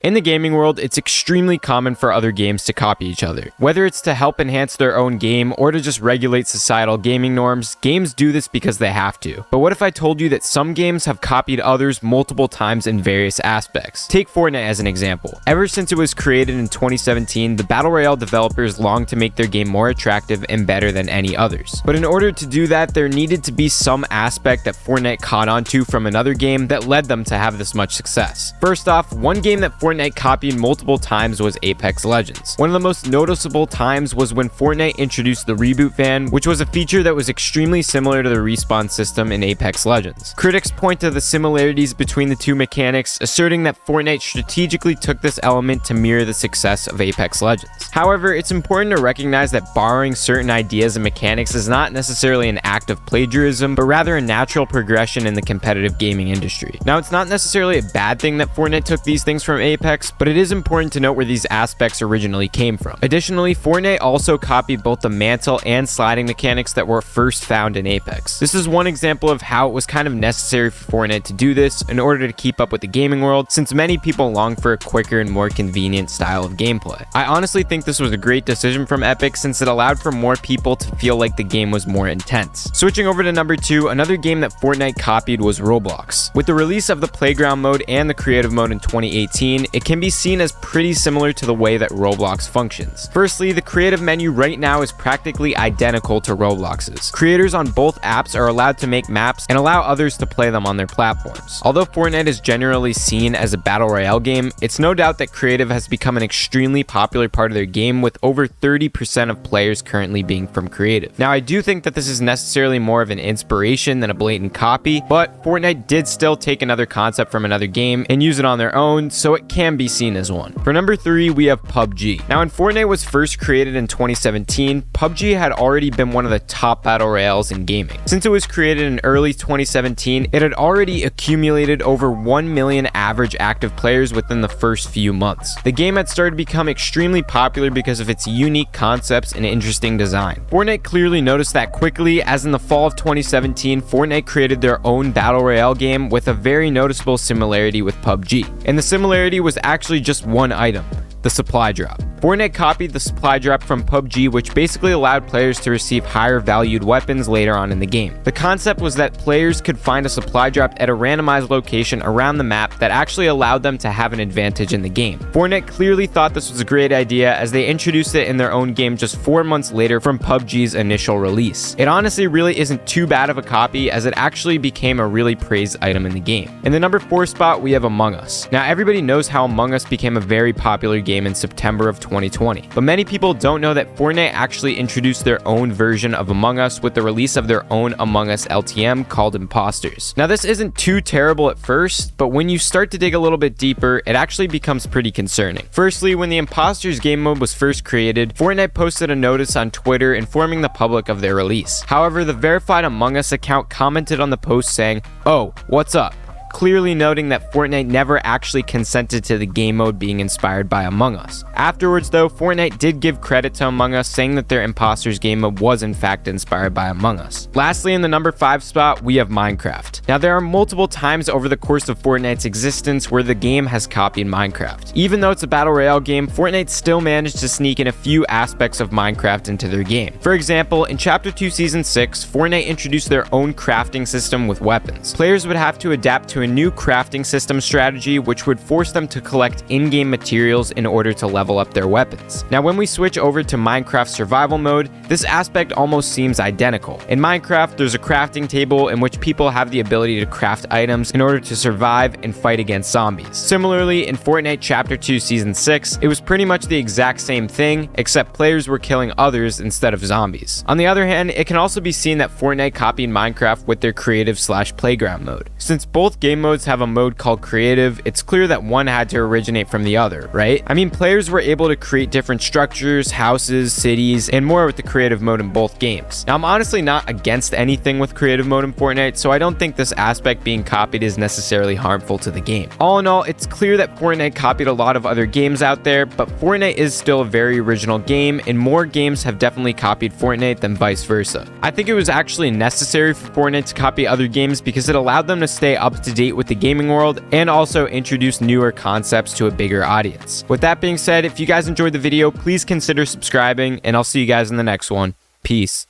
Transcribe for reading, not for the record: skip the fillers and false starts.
In the gaming world, it's extremely common for other games to copy each other. Whether it's to help enhance their own game or to just regulate societal gaming norms, games do this because they have to. But what if I told you that some games have copied others multiple times in various aspects? Take Fortnite as an example. Ever since it was created in 2017, the Battle Royale developers longed to make their game more attractive and better than any others. But in order to do that, there needed to be some aspect that Fortnite caught onto from another game that led them to have this much success. First off, one game that Fortnite copied multiple times was Apex Legends. One of the most noticeable times was when Fortnite introduced the reboot van, which was a feature that was extremely similar to the respawn system in Apex Legends. Critics point to the similarities between the two mechanics, asserting that Fortnite strategically took this element to mirror the success of Apex Legends. However, it's important to recognize that borrowing certain ideas and mechanics is not necessarily an act of plagiarism, but rather a natural progression in the competitive gaming industry. Now, it's not necessarily a bad thing that Fortnite took these things from Apex, but it is important to note where these aspects originally came from. Additionally, Fortnite also copied both the mantle and sliding mechanics that were first found in Apex. This is one example of how it was kind of necessary for Fortnite to do this in order to keep up with the gaming world, since many people long for a quicker and more convenient style of gameplay. I honestly think this was a great decision from Epic, since it allowed for more people to feel like the game was more intense. Switching over to number 2, another game that Fortnite copied was Roblox. With the release of the playground mode and the creative mode in 2018, it can be seen as pretty similar to the way that Roblox functions. Firstly, the creative menu right now is practically identical to Roblox's. Creators on both apps are allowed to make maps and allow others to play them on their platforms. Although Fortnite is generally seen as a battle royale game, it's no doubt that creative has become an extremely popular part of their game, with over 30% of players currently being from creative. Now, I do think that this is necessarily more of an inspiration than a blatant copy, but Fortnite did still take another concept from another game and use it on their own, so it can be seen as one. For number 3, we have PUBG. Now, when Fortnite was first created in 2017, PUBG had already been one of the top battle royales in gaming. Since it was created in early 2017, it had already accumulated over 1 million average active players within the first few months. The game had started to become extremely popular because of its unique concepts and interesting design. Fortnite clearly noticed that quickly, as in the fall of 2017, Fortnite created their own battle royale game with a very noticeable similarity with PUBG. And the similarity was actually just one item: the supply drop. Fortnite copied the supply drop from PUBG, which basically allowed players to receive higher valued weapons later on in the game. The concept was that players could find a supply drop at a randomized location around the map that actually allowed them to have an advantage in the game. Fortnite clearly thought this was a great idea, as they introduced it in their own game just 4 months later from PUBG's initial release. It honestly really isn't too bad of a copy, as it actually became a really praised item in the game. In the number 4 spot, we have Among Us. Now, everybody knows how Among Us became a very popular game in September of 2020. But many people don't know that Fortnite actually introduced their own version of Among Us with the release of their own Among Us LTM called Imposters. Now, this isn't too terrible at first, but when you start to dig a little bit deeper, it actually becomes pretty concerning. Firstly, when the Imposters game mode was first created, Fortnite posted a notice on Twitter informing the public of their release. However, the verified Among Us account commented on the post saying, "Oh, what's up?" clearly noting that Fortnite never actually consented to the game mode being inspired by Among Us. Afterwards, though, Fortnite did give credit to Among Us, saying that their Imposters game mode was in fact inspired by Among Us. Lastly, in the number 5 spot, we have Minecraft. Now, there are multiple times over the course of Fortnite's existence where the game has copied Minecraft. Even though it's a battle royale game, Fortnite still managed to sneak in a few aspects of Minecraft into their game. For example, in Chapter 2 Season 6, Fortnite introduced their own crafting system with weapons. Players would have to adapt to a new crafting system strategy, which would force them to collect in-game materials in order to level up their weapons. Now, when we switch over to Minecraft survival mode, this aspect almost seems identical. In Minecraft, there's a crafting table in which people have the ability to craft items in order to survive and fight against zombies. Similarly, in Fortnite Chapter 2 Season 6, it was pretty much the exact same thing, except players were killing others instead of zombies. On the other hand, it can also be seen that Fortnite copied Minecraft with their creative/playground mode. Since both game modes have a mode called creative, it's clear that one had to originate from the other, right? I mean, players were able to create different structures, houses, cities, and more with the creative mode in both games. Now, I'm honestly not against anything with creative mode in Fortnite, so I don't think this aspect being copied is necessarily harmful to the game. All in all, it's clear that Fortnite copied a lot of other games out there, but Fortnite is still a very original game, and more games have definitely copied Fortnite than vice versa. I think it was actually necessary for Fortnite to copy other games because it allowed them to stay up to date with the gaming world and also introduce newer concepts to a bigger audience. With that being said, if you guys enjoyed the video, please consider subscribing, and I'll see you guys in the next one. Peace.